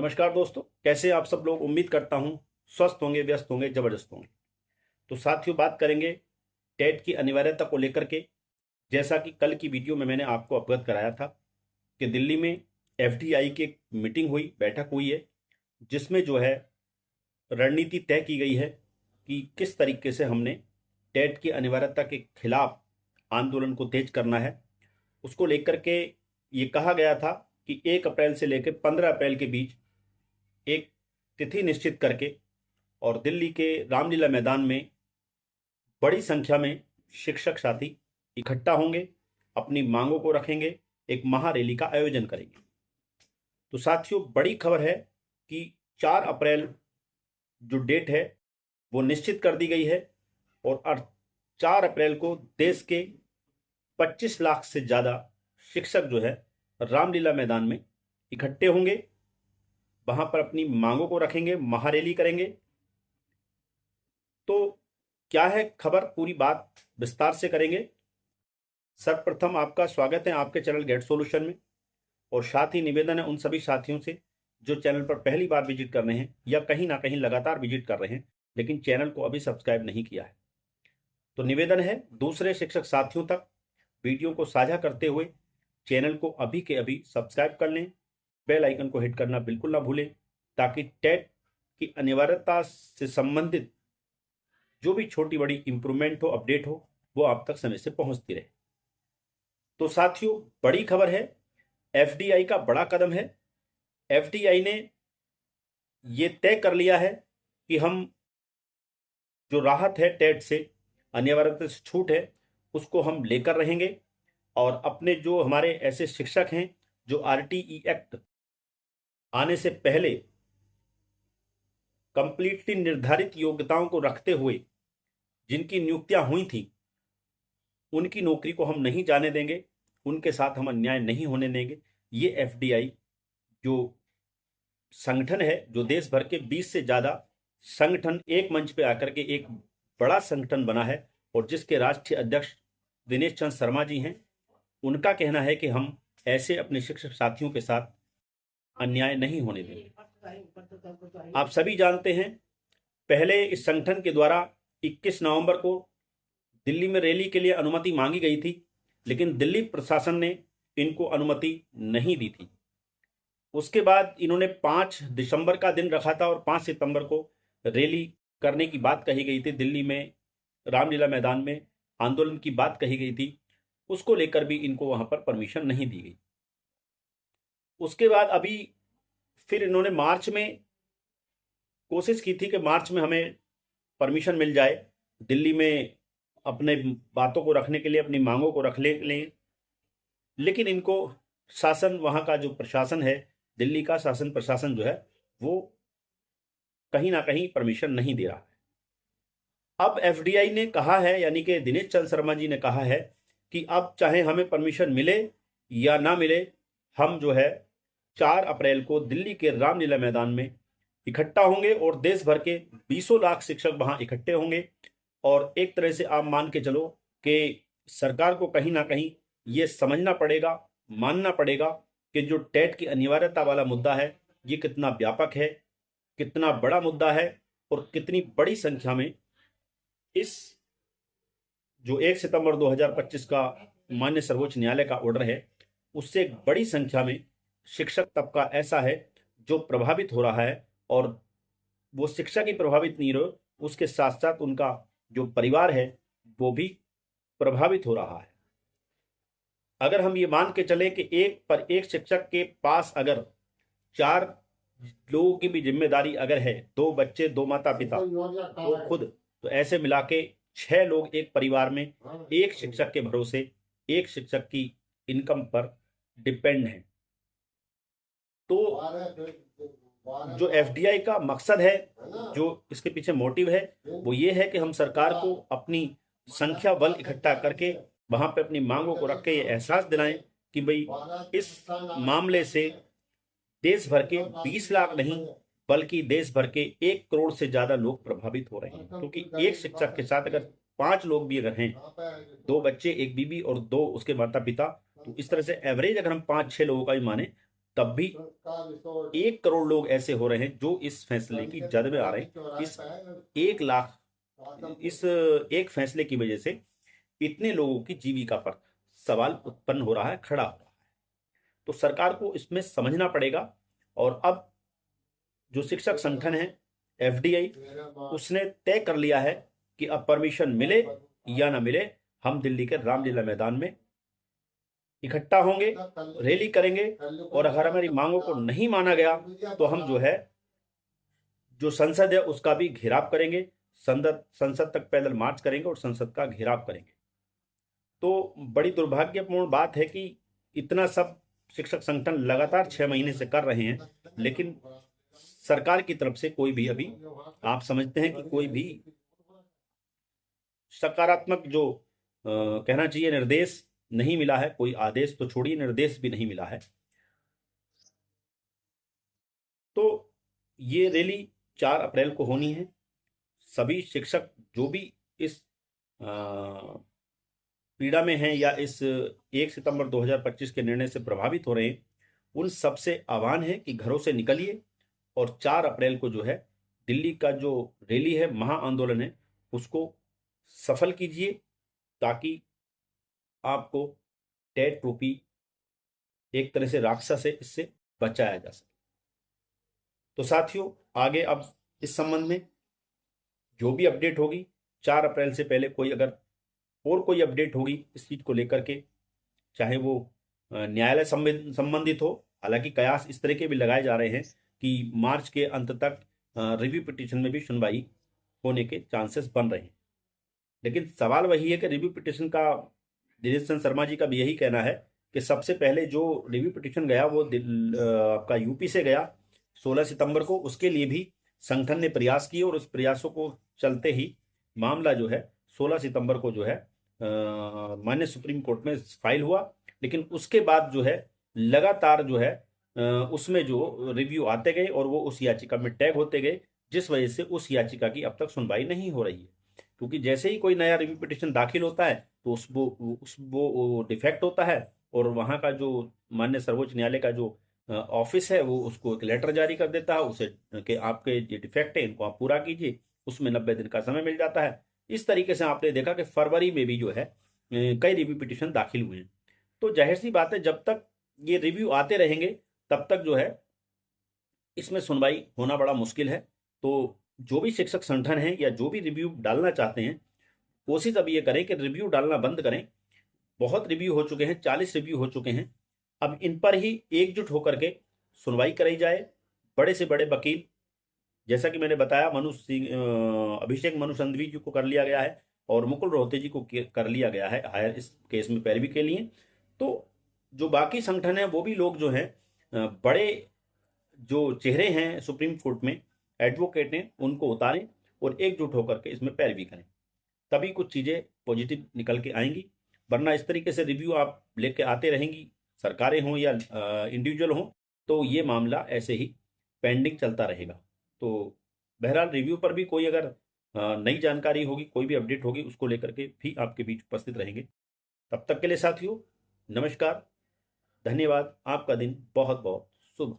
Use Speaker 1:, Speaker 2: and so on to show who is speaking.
Speaker 1: नमस्कार दोस्तों, कैसे आप सब लोग। उम्मीद करता हूं स्वस्थ होंगे, व्यस्त होंगे, जबरदस्त होंगे। तो साथियों, बात करेंगे टेट की अनिवार्यता को लेकर के। जैसा कि कल की वीडियो में मैंने आपको अवगत कराया था कि दिल्ली में एफडीआई की एक मीटिंग हुई, बैठक हुई है, जिसमें जो है रणनीति तय की गई है कि किस तरीके से हमने टेट की अनिवार्यता के खिलाफ आंदोलन को तेज करना है। उसको लेकर के ये कहा गया था कि 1 अप्रैल से लेकर 15 अप्रैल के बीच एक तिथि निश्चित करके और दिल्ली के रामलीला मैदान में बड़ी संख्या में शिक्षक साथी इकट्ठा होंगे, अपनी मांगों को रखेंगे, एक महारैली का आयोजन करेंगे। तो साथियों, बड़ी खबर है कि 4 अप्रैल जो डेट है वो निश्चित कर दी गई है और 4 अप्रैल को देश के 25 लाख से ज़्यादा शिक्षक जो है रामलीला मैदान में इकट्ठे होंगे, वहां पर अपनी मांगों को रखेंगे, महारैली करेंगे। तो क्या है खबर, पूरी बात विस्तार से करेंगे। सर्वप्रथम आपका स्वागत है आपके चैनल गेट सॉल्यूशन में, और साथ ही निवेदन है उन सभी साथियों से जो चैनल पर पहली बार विजिट कर रहे हैं या कहीं ना कहीं लगातार विजिट कर रहे हैं लेकिन चैनल को अभी सब्सक्राइब नहीं किया है, तो निवेदन है दूसरे शिक्षक साथियों तक वीडियो को साझा करते हुए चैनल को अभी के अभी सब्सक्राइब कर लें, बेल आइकन को हिट करना बिल्कुल ना भूलें, ताकि टेट की अनिवार्यता से संबंधित जो भी छोटी बड़ी इंप्रूवमेंट हो, अपडेट हो, वो आप तक समय से पहुंचती रहे। तो साथियों, बड़ी खबर है, एफडीआई का बड़ा कदम है। एफडीआई ने ये तय कर लिया है कि हम जो राहत है टेट से, अनिवार्यता से छूट है, उसको हम लेकर रहेंगे और अपने जो हमारे ऐसे शिक्षक हैं जो आरटीई एक्ट आने से पहले कंप्लीटली निर्धारित योग्यताओं को रखते हुए जिनकी नियुक्तियां हुई थी, उनकी नौकरी को हम नहीं जाने देंगे, उनके साथ हम अन्याय नहीं होने देंगे। ये एफडीआई जो संगठन है, जो देश भर के 20 से ज्यादा संगठन एक मंच पे आकर के एक बड़ा संगठन बना है और जिसके राष्ट्रीय अध्यक्ष दिनेश चंद्र शर्मा जी हैं, उनका कहना है कि हम ऐसे अपने शिक्षक साथियों के साथ अन्याय नहीं होने देंगे। आप सभी जानते हैं, पहले इस संगठन के द्वारा 21 नवंबर को दिल्ली में रैली के लिए अनुमति मांगी गई थी, लेकिन दिल्ली प्रशासन ने इनको अनुमति नहीं दी थी। उसके बाद इन्होंने 5 दिसंबर का दिन रखा था और 5 सितंबर को रैली करने की बात कही गई थी। दिल्ली में रामलीला मैदान में आंदोलन की बात कही गई थी, उसको लेकर भी इनको वहां पर परमिशन नहीं दी गई। उसके बाद अभी फिर इन्होंने मार्च में कोशिश की थी कि मार्च में हमें परमिशन मिल जाए, दिल्ली में अपने बातों को रखने के लिए, अपनी मांगों को रख लें, लेकिन इनको शासन, वहां का जो प्रशासन है, दिल्ली का शासन प्रशासन जो है, वो कहीं ना कहीं परमिशन नहीं दे रहा है। अब एफडीआई ने कहा है, यानी कि दिनेश चंद्र शर्मा जी ने कहा है कि अब चाहे हमें परमिशन मिले या ना मिले, हम जो है 4 अप्रैल को दिल्ली के रामलीला मैदान में इकट्ठा होंगे और देश भर के 20 लाख शिक्षक वहां इकट्ठे होंगे। और एक तरह से आप मान के चलो कि सरकार को कहीं ना कहीं ये समझना पड़ेगा, मानना पड़ेगा कि जो टेट की अनिवार्यता वाला मुद्दा है, ये कितना व्यापक है, कितना बड़ा मुद्दा है और कितनी बड़ी संख्या में इस जो 1 सितंबर 2025 का माननीय सर्वोच्च न्यायालय का ऑर्डर है, उससे एक बड़ी संख्या में शिक्षक तबका ऐसा है जो प्रभावित हो रहा है। और वो शिक्षक ही प्रभावित नहीं रहे, उसके साथ साथ उनका जो परिवार है वो भी प्रभावित हो रहा है। अगर हम ये मान के चले कि एक शिक्षक के पास अगर 4 लोगों की भी जिम्मेदारी अगर है, 2 बच्चे, 2 माता पिता, तो खुद, तो ऐसे मिला के 6 लोग एक परिवार में एक शिक्षक के भरोसे, एक शिक्षक की इनकम पर डिपेंड है। तो जो एफडीआई का मकसद है, जो इसके पीछे मोटिव है, वो ये है कि हम सरकार को अपनी संख्या बल इकट्ठा करके वहां पे अपनी मांगों को रख के ये एहसास दिलाएं कि भाई इस मामले से देश भर के 20 लाख नहीं बल्कि देश भर के 1 करोड़ से ज्यादा लोग प्रभावित हो रहे हैं। क्योंकि एक शिक्षक के साथ अगर 5 लोग भी अगर हैं, 2 बच्चे, 1 बीबी और 2 उसके माता पिता, तो इस तरह से एवरेज अगर हम 5-6 लोगों का भी माने तब भी 1 करोड़ लोग ऐसे हो रहे हैं जो इस फैसले की जद में आ रहे हैं। इस 1 लाख इस एक फैसले की वजह से इतने लोगों की जीविका पर सवाल उत्पन्न हो रहा है, खड़ा हो रहा है। तो सरकार को इसमें समझना पड़ेगा। और अब जो शिक्षक संगठन है एफडीआई, उसने तय कर लिया है कि अब परमिशन मिले या ना मिले, हम दिल्ली के रामलीला मैदान में इकट्ठा होंगे, रैली करेंगे, और अगर हमारी मांगों को नहीं माना गया तो हम जो संसद है उसका भी घेराव करेंगे, संसद तक पैदल मार्च करेंगे और संसद का घेराव करेंगे। तो बड़ी दुर्भाग्यपूर्ण बात है कि इतना सब शिक्षक संगठन लगातार 6 महीने से कर रहे हैं, लेकिन सरकार की तरफ से कोई भी, अभी आप समझते हैं कि कोई भी सकारात्मक जो कहना चाहिए निर्देश नहीं मिला है। कोई आदेश तो छोड़िए, निर्देश भी नहीं मिला है। तो ये रैली 4 अप्रैल को होनी है। सभी शिक्षक जो भी इस पीड़ा में हैं या इस 1 सितंबर 2025 के निर्णय से प्रभावित हो रहे हैं, उन सबसे आह्वान है कि घरों से निकलिए और 4 अप्रैल को जो है दिल्ली का जो रैली है, महाआंदोलन है, उसको सफल कीजिए ताकि आपको टेट टोपी एक तरह से राक्षस है, इससे बचाया जा सके। तो साथियों, आगे अब इस संबंध में जो भी अपडेट होगी, 4 अप्रैल से पहले कोई अगर और कोई अपडेट होगी इस चीज को लेकर के, चाहे वो न्यायालय संबंधित हो, हालांकि कयास इस तरह के भी लगाए जा रहे हैं कि मार्च के अंत तक रिव्यू पिटीशन में भी सुनवाई होने के चांसेस बन रहे हैं। लेकिन सवाल वही है कि रिव्यू पिटीशन का दिनेश चंद्र शर्मा जी का भी यही कहना है कि सबसे पहले जो रिव्यू पिटीशन गया वो आपका यूपी से गया 16 सितंबर को। उसके लिए भी संगठन ने प्रयास किए और उस प्रयासों को चलते ही मामला जो है 16 सितंबर को जो है माननीय सुप्रीम कोर्ट में फाइल हुआ। लेकिन उसके बाद जो है लगातार जो है उसमें जो रिव्यू आते गए और वो उस याचिका में टैग होते गए, जिस वजह से उस याचिका की अब तक सुनवाई नहीं हो रही है। क्योंकि जैसे ही कोई नया रिव्यू पिटीशन दाखिल होता है तो वो डिफेक्ट होता है और वहाँ का जो माननीय सर्वोच्च न्यायालय का जो ऑफिस है वो उसको एक लेटर जारी कर देता है उसे कि आपके ये डिफेक्ट है, इनको आप पूरा कीजिए। उसमें 90 दिन का समय मिल जाता है। इस तरीके से आपने देखा कि फरवरी में भी जो है कई रिव्यू पिटीशन दाखिल हुए हैं। तो जाहिर सी बात है, जब तक ये रिव्यू आते रहेंगे तब तक जो है इसमें सुनवाई होना बड़ा मुश्किल है। तो जो भी शिक्षक संगठन है या जो भी रिव्यू डालना चाहते हैं, कोशिश अब ये करें कि रिव्यू डालना बंद करें। बहुत रिव्यू हो चुके हैं, 40 रिव्यू हो चुके हैं। अब इन पर ही एकजुट होकर के सुनवाई कराई जाए। बड़े से बड़े वकील, जैसा कि मैंने बताया, अभिषेक मनु सिंघवी जी को कर लिया गया है और मुकुल रोहतगी जी को कर लिया गया है हायर इस केस में पैरवी के लिए। तो जो बाकी संगठन है वो भी लोग जो हैं, बड़े जो चेहरे हैं सुप्रीम कोर्ट में, एडवोकेट हैं, उनको उतारें और एकजुट होकर के इसमें पैरवी करें। तभी कुछ चीज़ें पॉजिटिव निकल के आएंगी। वरना इस तरीके से रिव्यू आप लेके आते रहेंगी, सरकारें हों या इंडिविजुअल हों, तो ये मामला ऐसे ही पेंडिंग चलता रहेगा। तो बहरहाल रिव्यू पर भी कोई अगर नई जानकारी होगी, कोई भी अपडेट होगी, उसको लेकर के भी आपके बीच उपस्थित रहेंगे। तब तक के लिए साथियों, नमस्कार, धन्यवाद। आपका दिन बहुत बहुत शुभ।